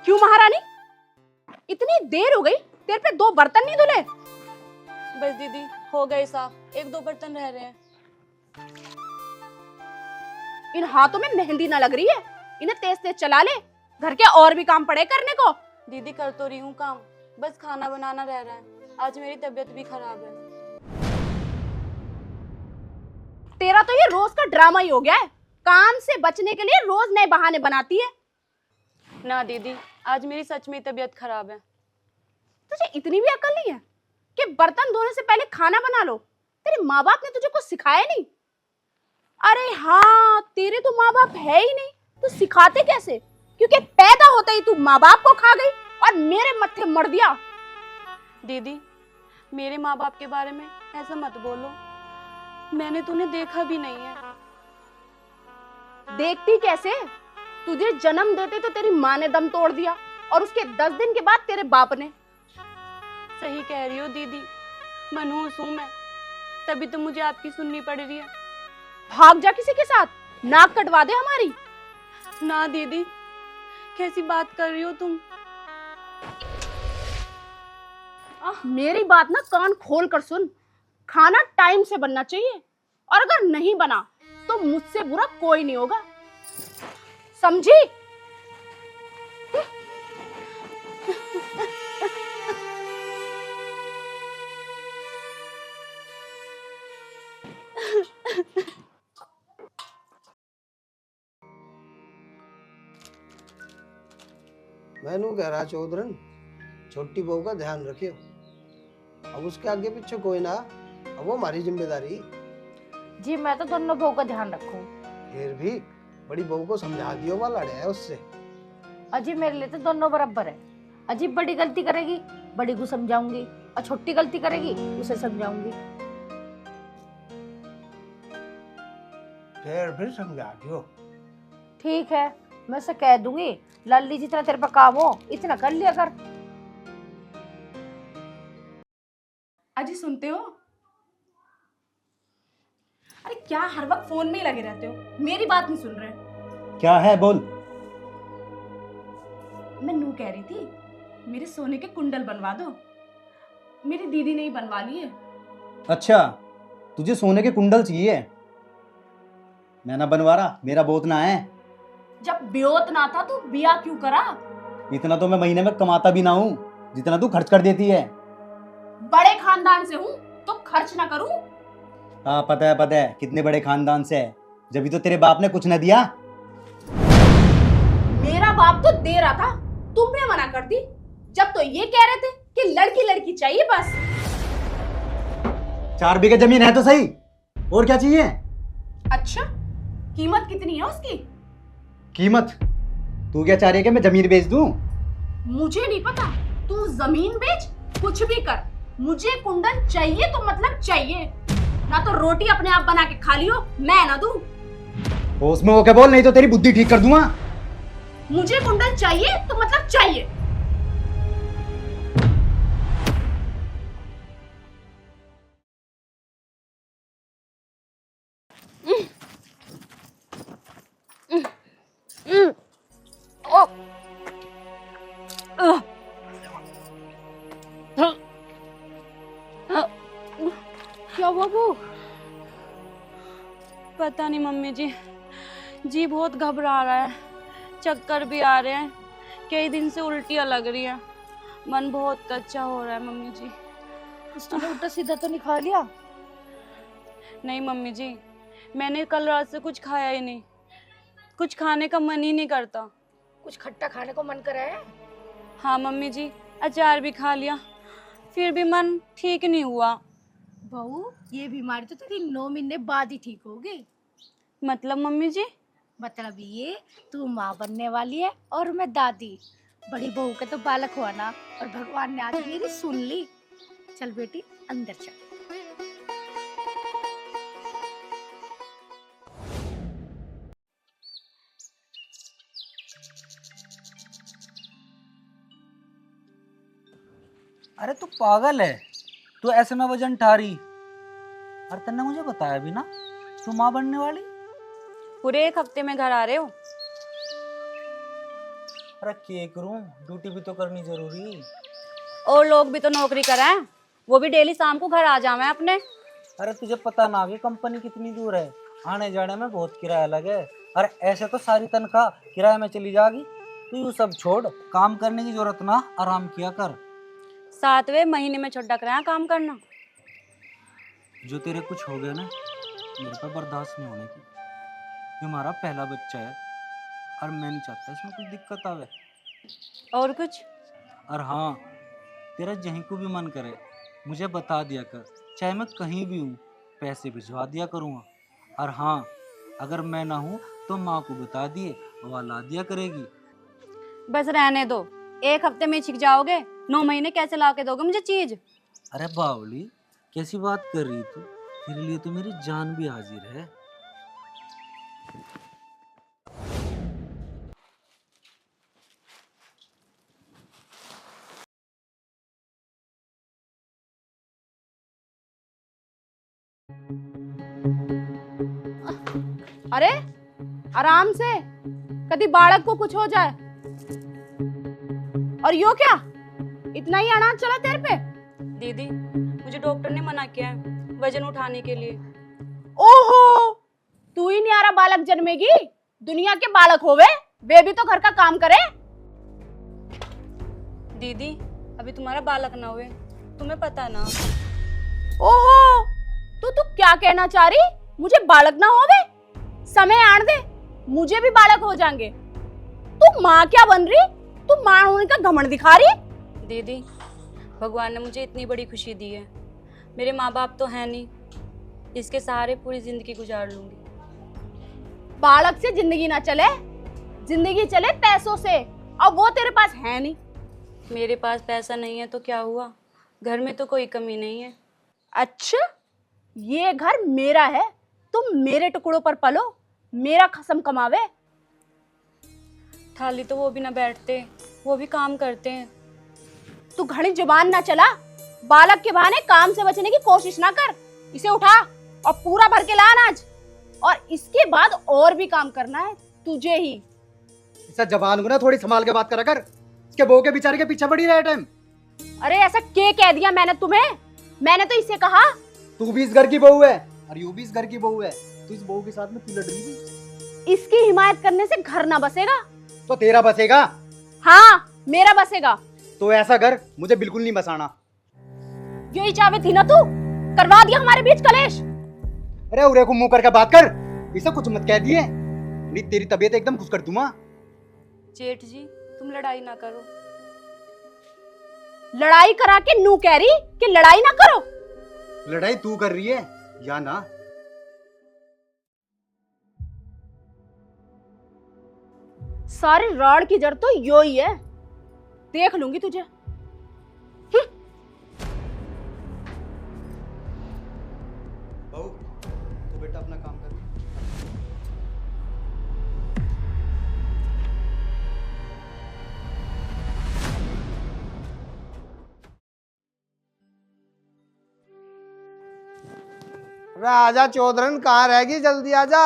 क्यों महारानी, इतनी देर हो गई, तेरे पे 2 बर्तन नहीं धुले? बस दीदी हो गए साफ, 1-2 बर्तन रह रहे हैं। इन हाथों में मेहंदी ना लग रही है, इन्हें तेज तेज चला ले, घर के और भी काम पड़े करने को। दीदी कर तो रही हूँ काम, बस खाना बनाना रह रहा है। आज मेरी तबीयत भी खराब है। तेरा तो ये रोज का ड्रामा ही हो गया है, काम से बचने के लिए रोज नए बहाने बनाती है। ना दीदी, आज मेरी सच में तबीयत खराब है। तुझे इतनी भी अकल नहीं है कि बर्तन धोने से पहले खाना बना लो? तेरे माँ बाप ने तुझे कुछ सिखाया नहीं? अरे हाँ, तेरे तो माँ बाप है ही नहीं, तो सिखाते कैसे? क्योंकि पैदा होते ही तू माँ बाप को खा गई और मेरे मत्थे मर दिया। दीदी मेरे माँ बाप के बारे में ऐसा मत बोलो, मैंने तुम्हें देखा भी नहीं है। देखती कैसे? तुझे जन्म देते तो तेरी माँ ने दम तोड़ दिया और उसके 10 दिन के बाद तेरे बाप ने। सही कह रही हो दीदी, मनहूस हूँ मैं, तभी तो मुझे आपकी सुननी पड़ रही है। भाग जा किसी के साथ, नाक कटवा दे हमारी। ना दीदी, कैसी बात कर रही हो तुम? मेरी बात ना कान खोल कर सुन, खाना टाइम से बनना चाहिए और अगर नहीं बना तो मुझसे बुरा कोई नहीं होगा, समझी? मैनू कह रहा चौधरन, छोटी बहू का ध्यान रखियो। अब उसके आगे पीछे कोई ना, अब वो हमारी जिम्मेदारी। जी मैं तो दोनों बहू का ध्यान रखूं। फिर भी बड़ी बहू को समझा दियो, वाला लड़े है उससे। अजी मेरे लिए तो दोनों बराबर है। अजी बड़ी गलती करेगी, बड़ी को समझाऊंगी, और छोटी गलती करेगी उसे समझाऊंगी। फिर समझा दियो। ठीक है, मैं उसे कह दूंगी, लल्ली जितना तेरे पे काम हो इतना कर लिया कर। अजी सुनते हो? अरे क्या हर वक्त फोन में ही लगे रहते हो, मेरी बात नहीं सुन रहे? क्या है, बोल। मैं नू कह रही थी, मेरे सोने के कुंडल बनवा दो, मेरी दीदी ने ही बनवा लिए। अच्छा, तुझे सोने के कुंडल चाहिए? मैं ना बनवा रहा, मेरा बहुत ना है। जब ब्योत ना था तो बिया क्यों करा? इतना तो मैं महीने में कमाता भी ना हूँ जितना तू खर्च कर देती है। बड़े खानदान से हूँ तो खर्च ना करूं? हाँ पता है कितने बड़े खानदान से है, जब तो तेरे बाप ने कुछ न दिया। मेरा बाप तो दे रहा था, तुमने मना कर दी, जब तो ये कह रहे थे कि लड़की लड़की चाहिए बस। 4 बीघे जमीन है तो सही, और क्या चाहिए? अच्छा, कीमत कितनी है उसकी? कीमत? तू क्या चाह रही है कि मैं जमीन बेच दूं? मुझे नहीं पता, तू जमीन बेच, कुछ भी कर, मुझे कुंडल चाहिए तो मतलब चाहिए, ना तो रोटी अपने आप बना के खा लियो, मैं ना दूं। होश में होके बोल, नहीं तो तेरी बुद्धि ठीक कर दूंगा। मुझे कुंडल चाहिए तो मतलब चाहिए। क्या हुआ वो? पता नहीं मम्मी जी बहुत घबरा रहा है, चक्कर भी आ रहे हैं, कई दिन से उल्टियाँ लग रही है, मन बहुत कच्चा हो रहा है मम्मी जी। तूने उल्टा सीधा तो नहीं खा लिया? नहीं मम्मी जी, मैंने कल रात से कुछ खाया ही नहीं, कुछ खाने का मन ही नहीं करता। कुछ खट्टा खाने को मन करे है? हाँ मम्मी जी, अचार भी खा लिया, फिर भी मन ठीक नहीं हुआ। बहू, ये बीमारी तो तेरी 9 महीने बाद ही ठीक होगी। मतलब मम्मी जी? मतलब ये, तू माँ बनने वाली है और मैं दादी। बड़ी बहू के तो बालक हुआ ना, और भगवान ने आज मेरी सुन ली। चल बेटी अंदर चल। अरे तू पागल है, तू ऐसे में वजन उठा रही? अरे तन्ने मुझे बताया भी ना तू माँ बनने वाली। पूरे 1 हफ्ते में घर आ रहे हो? अरे क्या करूं, ड्यूटी भी तो करनी जरूरी। और लोग भी तो नौकरी कराएं, वो भी डेली शाम को घर आ जावे अपने। अरे तुझे पता ना कि कंपनी कितनी दूर है, आने जाने में बहुत किराया लगे। अरे ऐसे तो सारी तनख्वाह किराए में चली जाएगी। तू यू सब छोड़, काम करने की जरूरत ना, आराम किया कर। 7वें महीने में छुट्टा कराया काम करना। जो तेरे कुछ हो गया ना, मेरे पे बर्दाश्त नहीं होने की। ये हमारा पहला बच्चा है और मैं नहीं चाहता इसमें कुछ दिक्कत आवे। और कुछ? और हाँ, तेरा जहीं को भी मन करे मुझे बता दिया कर, चाहे मैं कहीं भी हूँ, पैसे भिजवा दिया करूँगा। और हाँ, अगर मैं ना हूँ तो माँ को बता दिए, वह ला दिया करेगी। बस रहने दो, 1 हफ्ते में सीख जाओगे, 9 महीने कैसे ला के दोगे मुझे चीज? अरे बावली, कैसी बात कर रही तू? तेरे लिए तो मेरी जान भी हाजिर है। अरे आराम से, कभी बालक को कुछ हो जाए। और यो क्या, इतना ही अनाज चला तेरे पे? दीदी, मुझे डॉक्टर ने मना किया है वजन उठाने के लिए। ओहो, तू ही न्यारा बालक जन्मेगी, दुनिया के बालक होवे, बेबी तो घर का काम करे। दीदी, अभी तुम्हारा बालक ना हुए, तुम्हें पता ना। ओहो, तू क्या कहना चाह रही? मुझे बालक ना होवे? समय आने दे, मुझे भी बालक हो जाएंगे। तू माँ क्या बन रही? तू माँ होने का घमंड दिखा रही? दीदी, भगवान ने मुझे इतनी बड़ी खुशी दी है, मेरे माँ बाप तो है नहीं, इसके सहारे पूरी जिंदगी गुजार लूंगी। बालक से जिंदगी ना चले, जिंदगी चले पैसों से, और वो तेरे पास है नहीं। मेरे पास पैसा नहीं है तो क्या हुआ, घर में तो कोई कमी नहीं है। अच्छा, ये घर मेरा है, तुम मेरे टुकड़ों पर पलो, मेरा खसम कमावे। थाली तो वो भी ना बैठते, वो भी काम करते हैं। तू घड़ी जुबान ना चला, बालक के बहाने काम से बचने की कोशिश ना कर। इसे उठा और पूरा भर के ला अनाज, और इसके बाद और भी काम करना है तुझे ही। इसे जबान को ना थोड़ी संभाल के बात करा कर, इसके बहू के बेचारे के पीछे पड़ी रहे टाइम। अरे ऐसा क्या कह दिया मैंने तुम्हें? मैंने तो इसे कहा। तू भी इस घर की बहू है और यू भी इस घर की बहू है, तो इस बहू के साथ में तू लड़ रही थी। इसकी हिमायत करने से घर ना बसेगा। तो तेरा बसेगा? हाँ, मेरा बसेगा। तो ऐसा घर मुझे बिल्कुल नहीं बसाना। यही चाहती थी ना तू, करवा दिया हमारे बीच कलेश। अरे उरे को मुंह करके बात कर, इसे कुछ मत कह दिए, नहीं तेरी तबीयत एकदम खुश कर दूंगा। जेठ जी, तुम लड़ाई ना करो। लड़ाई करा के नू कह रही कि लड़ाई ना करो। लड़ाई तू कर रही है या ना? सारे राड की जड़ तो यो ही है, देख लूंगी तुझे। बहू, तू बेटा अपना काम कर। अरे आजा चौधरन, कहाँ रहेगी, जल्दी आजा।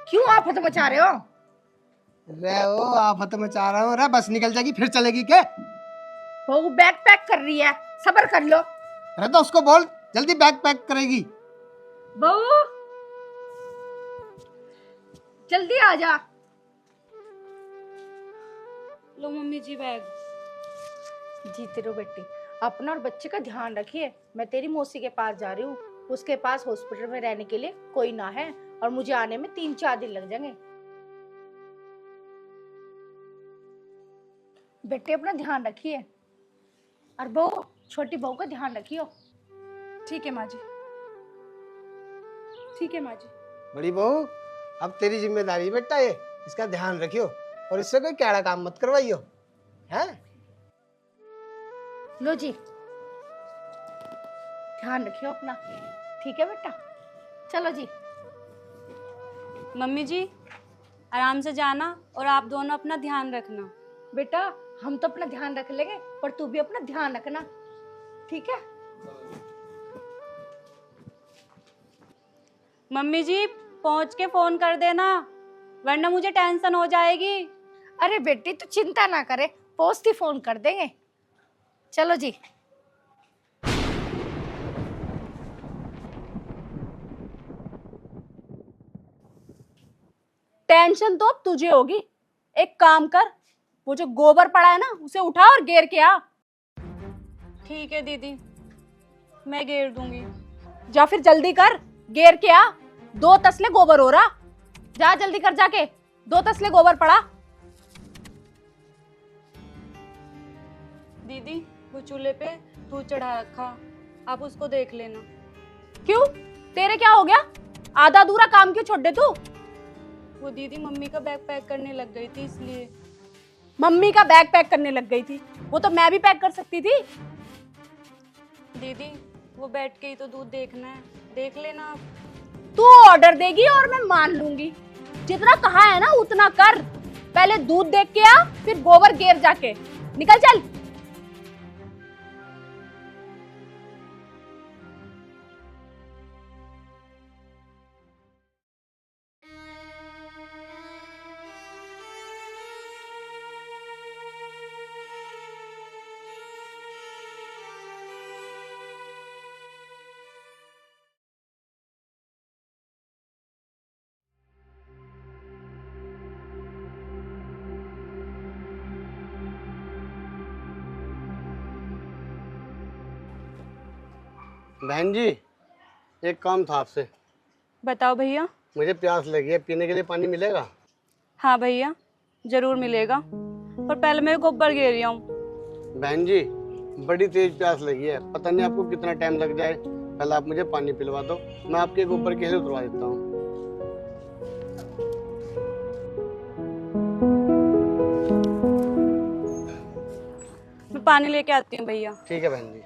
क्यों आफत मचा रहे हो? रे ओ आफत मचा रहा हूँ। रे बस निकल जाएगी फिर चलेगी क्या? बहू बैग पैक कर रही है, सब्र कर लो। अरे तो उसको बोल जल्दी बैग पैक करेगी। बहू जल्दी आ जा। लो मम्मी जी बैग। जीते रहो बेटी, अपना और बच्चे का ध्यान रखिए। मैं तेरी मौसी के पास जा रही हूँ, उसके पास हॉस्पिटल में रहने के लिए कोई ना है, और मुझे आने में 3-4 दिन लग जाएंगे। बेटे अपना ध्यान रखिए, और बहू, छोटी बहू का ध्यान रखियो। ठीक है माँ जी, ठीक है माँ जी। बड़ी बहू, अब तेरी जिम्मेदारी बेटा ये, इसका ध्यान रखियो और इससे कोई कैड़ा काम मत करवाइयो, हैं? लो जी, ध्यान रखियो अपना, ठीक है बेटा? चलो जी। मम्मी जी, आराम से जाना, और आप दोनों अपना ध्यान रखना। बेटा हम तो अपना ध्यान रख लेंगे, पर तू भी अपना ध्यान रखना, ठीक है? मम्मी जी, पहुंच के फोन कर देना, वरना मुझे टेंशन हो जाएगी। अरे बेटी तू चिंता ना करे, पोस्ट ही फोन कर देंगे। चलो जी। टेंशन तो अब तुझे होगी। एक काम कर, वो जो गोबर पड़ा है ना उसे उठा और गेर के आ। ठीक है दीदी, मैं घेर दूंगी। जा फिर जल्दी कर, गेर के आ। 2 तसले गोबर हो रहा। जा जल्दी कर, जाके 2 तसले गोबर पड़ा। दीदी वो चूल्हे पे दूध चढ़ा रखा, आप उसको देख लेना। क्यों, तेरे क्या हो गया? आधा अधूरा काम क्यों छोड़ दे तू? वो दीदी मम्मी का बैग पैक करने लग गई थी इसलिए। मम्मी का बैग पैक करने लग गई थी? वो तो मैं भी पैक कर सकती थी। दीदी वो बैठ के ही तो दूध देखना है, देख लेना आप। तू ऑर्डर देगी और मैं मान लूंगी। जितना कहा है ना उतना कर। पहले दूध देख के आ, फिर गोबर गेर जाके। निकल चल। बहन जी, एक काम था आपसे। बताओ भैया। मुझे प्यास लगी है, पीने के लिए पानी मिलेगा? हाँ भैया जरूर मिलेगा, पर पहले मैं गोबर घेर रही हूँ। बहन जी, बड़ी तेज प्यास लगी है, पता नहीं आपको कितना टाइम लग जाए। पहले आप मुझे पानी पिलवा दो, मैं आपके ऊपर कैसे उतरवा देता हूँ। मैं पानी लेके आती हूँ भैया। ठीक है बहन जी।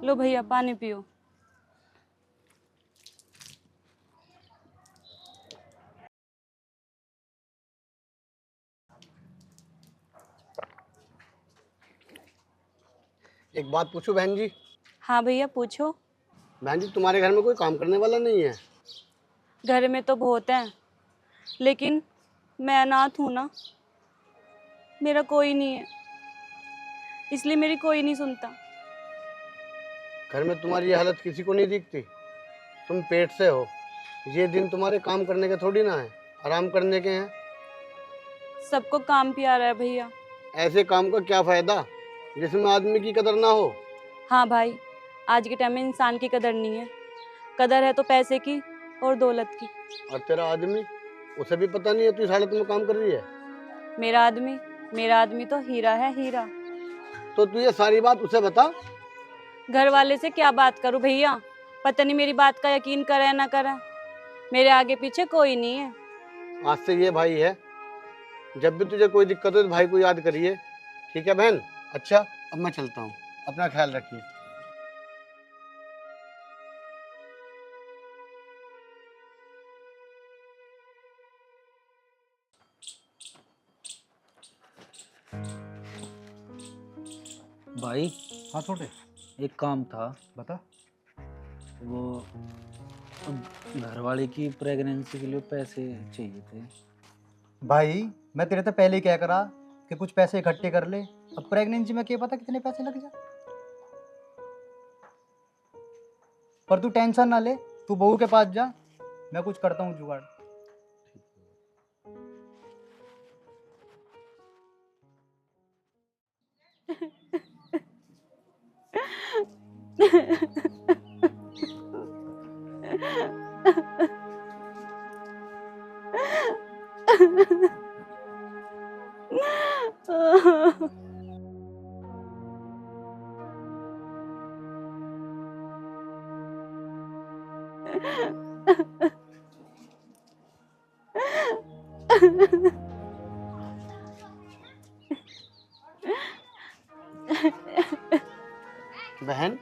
लो भैया पानी पियो। एक बात पूछूं बहन जी? हाँ भैया पूछो। बहन जी, तुम्हारे घर में कोई काम करने वाला नहीं है? घर में तो बहुत हैं, लेकिन मैं अनाथ हूँ ना, मेरा कोई नहीं है, इसलिए मेरी कोई नहीं सुनता। घर में तुम्हारी ये हालत किसी को नहीं दिखती? तुम पेट से हो, ये दिन तुम्हारे काम करने के थोड़ी ना है, आराम करने के हैं। सबको काम प्यारा है भैया। ऐसे काम का क्या फायदा जिसमें आदमी की कदर ना हो? हाँ भाई, आज के टाइम में इंसान की कदर नहीं है, कदर है तो पैसे की और दौलत की। और तेरा आदमी, उसे भी पता नहीं है तू इस हालत में काम कर रही है। मेरा आदमी तो हीरा है, हीरा। तो तू ये सारी बात उसे बता। घर वाले से क्या बात करूं भैया, पता नहीं मेरी बात का यकीन करे ना करे, मेरे आगे पीछे कोई नहीं है। आज से ये भाई है, जब भी तुझे कोई दिक्कत हो तो भाई को याद करिए। ठीक है बहन? अच्छा, अब मैं चलता हूँ, अपना ख्याल रखिए। भाई हाँ छोटे, एक काम था। बता। वो घरवाले की प्रेगनेंसी के लिए पैसे चाहिए थे। भाई मैं तेरे तो पहले ही क्या करा कि कुछ पैसे इकट्ठे कर ले, अब प्रेगनेंसी में क्या पता कितने पैसे लग जाए। पर तू टेंशन ना ले, तू बहू के पास जा, मैं कुछ करता हूँ जुगाड़। बहन,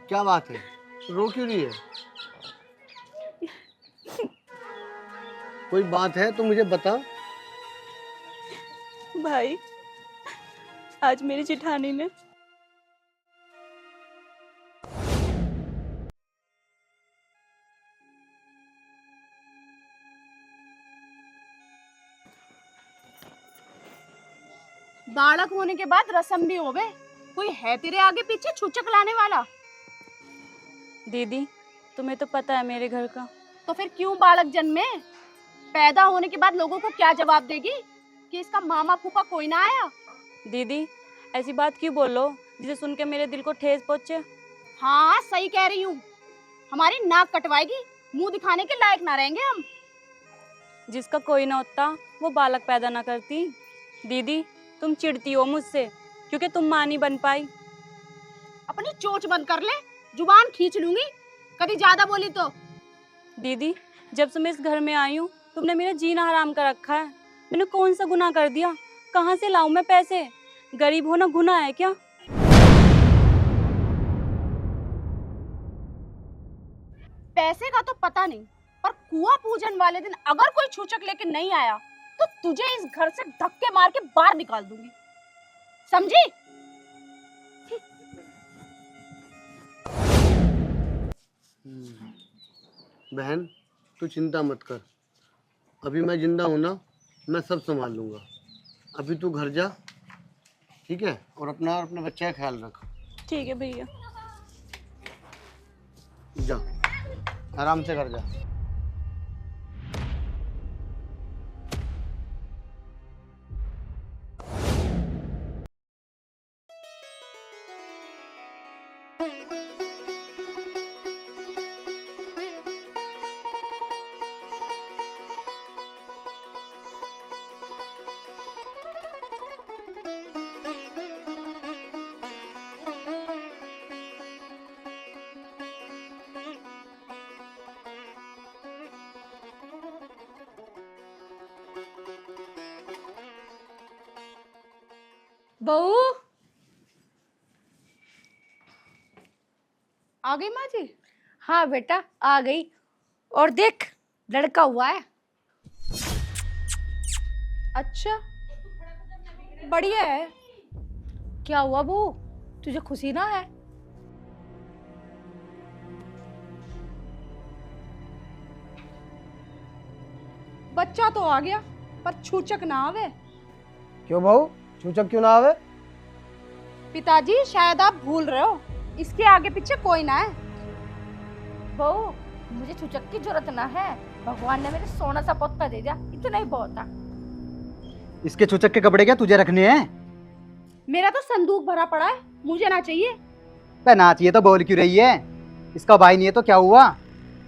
क्या बात है, रो क्यों रही है? कोई बात है तो मुझे बता। भाई, आज मेरी जिठानी ने बालक होने के बाद रस्म भी होवे, कोई है तेरे आगे पीछे छूचक लाने वाला? दीदी, तुम्हें तो पता है मेरे घर का। तो फिर क्यों बालक जन्मे? पैदा होने के बाद लोगों को क्या जवाब देगी कि इसका मामा फूफा कोई ना आया? दीदी, ऐसी बात क्यों बोलो जिसे सुन के मेरे दिल को ठेस पहुंचे? हाँ सही कह रही हूँ, हमारी नाक कटवाएगी, मुंह दिखाने के लायक ना रहेंगे हम। जिसका कोई ना होता वो बालक पैदा ना करती। दीदी, तुम चिढ़ती हो मुझसे क्योंकि तुम मां नहीं बन पाई। अपनी चोंच बंद कर ले, जुबान खींच लूंगी कभी ज्यादा बोली तो। दीदी, जब से मैं इस घर में आई हूँ तुमने मेरा जीना हराम कर रखा है। मैंने कौन सा गुनाह कर दिया? कहाँ से लाऊं मैं पैसे? गरीब होना गुनाह है क्या? पैसे का तो पता नहीं, पर कुआं पूजन वाले दिन अगर कोई छूचक लेके नहीं आया तो तुझे इस घर से धक्के मार के बाहर निकाल दूंगी, समझी? बहन तू चिंता मत कर, अभी मैं जिंदा हूं ना, मैं सब संभाल लूंगा। अभी तू घर जा, ठीक है? और अपना और अपने बच्चे का ख्याल रख। ठीक है भैया। जा, आराम से घर जा। बहू, आ गई माँ जी? हाँ बेटा आ गई। और देख, लड़का हुआ है। अच्छा, बढ़िया है। क्या हुआ बहू, तुझे खुशी ना है? बच्चा तो आ गया पर छूचक ना आवे। क्यों बहू, छूचक क्यों ना आवे? पिताजी शायद आप भूल रहे हो, इसके आगे पीछे कोई ना है। बहू, मुझे छुचक की जरूरत ना है, भगवान ने मेरे सोना सा पोता दे दिया, इतना ही बहुत है। इसके चुचक के कपड़े क्या तुझे रखने हैं? मेरा तो संदूक भरा पड़ा है, मुझे ना चाहिए। बे ना चाहिए तो बोल क्यों रही है? इसका भाई नहीं है तो क्या हुआ?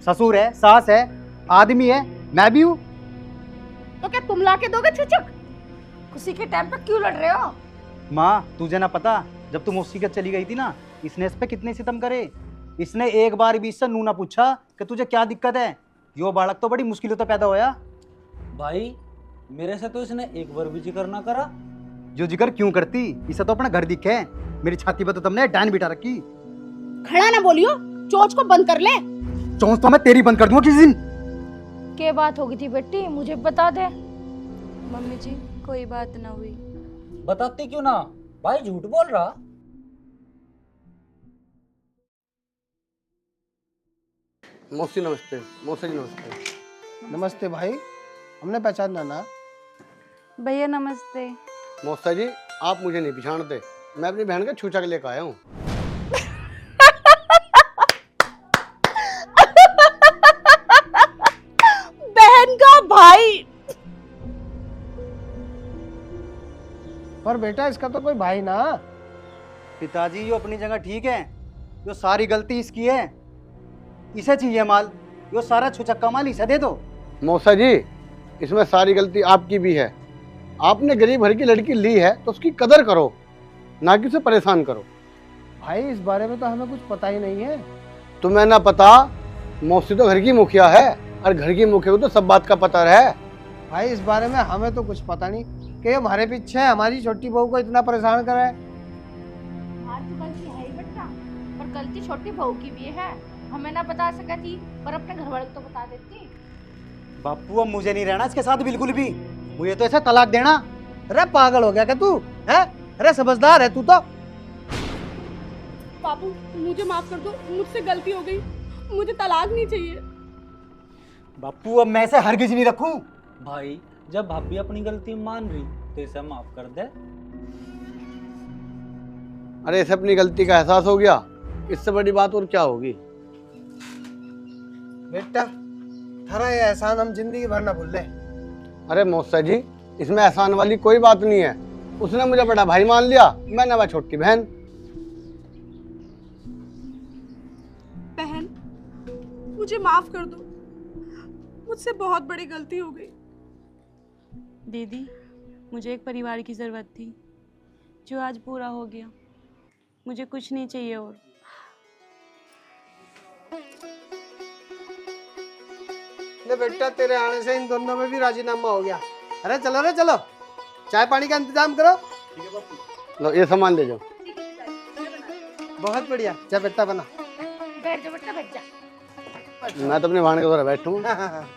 ससुर है, सास है, आदमी है, मैं भी हूँ। तो क्या तुम ला के दोगे छूचक? खुशी के टाइम पे क्यों लड़ रहे हो? माँ तुझे ना पता, जब तुम उसकी चली गई थी ना, इसने इस पे कितने सितम करे। इसने एक बार भी इससे नू ना पूछा कि तुझे क्या दिक्कत है। यो बालक तो बड़ी मुश्किलों से पैदा होया। भाई, मेरे से तो इसने एक बार भी जिक्र ना करा। जो जिक्र क्यों करती, इसे तो अपना घर दिखे। मेरी छाती पर तो तुमने डांड बिठा रखी। खड़ा ना बोलियो, चोंच को बंद कर ले। चोंच तो मैं तेरी बंद कर दूंगा किस दिन। क्या बात होगी थी बेटी, मुझे बता दे। मम्मी जी, कोई बात ना हुई। बताती क्यों ना? भाई झूठ बोल रहा। मौसी नमस्ते। मौसी जी नमस्ते। नमस्ते भाई, हमने पहचाना ना। भैया नमस्ते। मौसा जी, आप मुझे नहीं पहचानते, मैं अपनी बहन का छूचक लेकर आया हूँ। बहन का भाई? पर बेटा इसका तो कोई भाई ना। पिताजी यो अपनी जगह ठीक है, यो सारी गलती इसकी है। इसे चाहिए माल, यो सारा छुचक्का माल इसे दे दो। मौसा जी, इसमें सारी गलती आपकी भी है। आपने गरीब घर की लड़की ली है तो उसकी कदर करो, ना कि उसे परेशान करो। भाई इस बारे में तो हमें कुछ पता ही नहीं है। तुम्हें ना पता, मौसी तो घर की मुखिया है, और घर की मुखिया को तो सब बात का पता है। भाई इस बारे में हमें तो कुछ पता नहीं कि ये हमारे पीछे हमारी छोटी बहू को इतना परेशान करे। हमारी तो गलती है ही बेटा, पर गलती छोटी बहू की भी है। हमें ना बता सका थी, पर अपने घर वाले को तो बता देती। बापू अब मुझे नहीं रहना इसके साथ बिल्कुल भी। मुझे तो ऐसा तलाक देना। अरे पागल हो गया क्या तू है? अरे समझदार है तू तो। बाबू मुझे माफ कर दो, मुझसे गलती हो गई, मुझे तलाक नहीं चाहिए। बापू अब मैं ऐसे हरगिज नहीं रखूं। भाई जब भाभी अपनी गलती मान रही तो इसे माफ कर दे। अरे इसे अपनी गलती का एहसास हो गया, इससे बड़ी बात और क्या होगी। बेटा थारा ये एहसान हम जिंदगी भर ना भूल ले। अरे मौसा जी, इसमें एहसान वाली कोई बात नहीं है। उसने मुझे बड़ा भाई मान लिया, मैंने वह छोटी बहन। बहन मुझे माफ कर दो, मुझसे बहुत बड़ी गलती हो गई। दीदी मुझे एक परिवार की ज़रूरत थी जो आज पूरा हो गया। मुझे कुछ नहीं चाहिए और। ले बेटा तेरे आने से इन दोनों में भी राजीनामा हो गया। अरे चलो रे चलो, चाय पानी का इंतजाम करो। लो ये सामान ले जाओ। बहुत बढ़िया, जा बेटा बना। बैठ जा बेटा बैठ जा। मैं तो अपने भाण के द्वारा बैठूंगा। हाँ, हाँ, हाँ।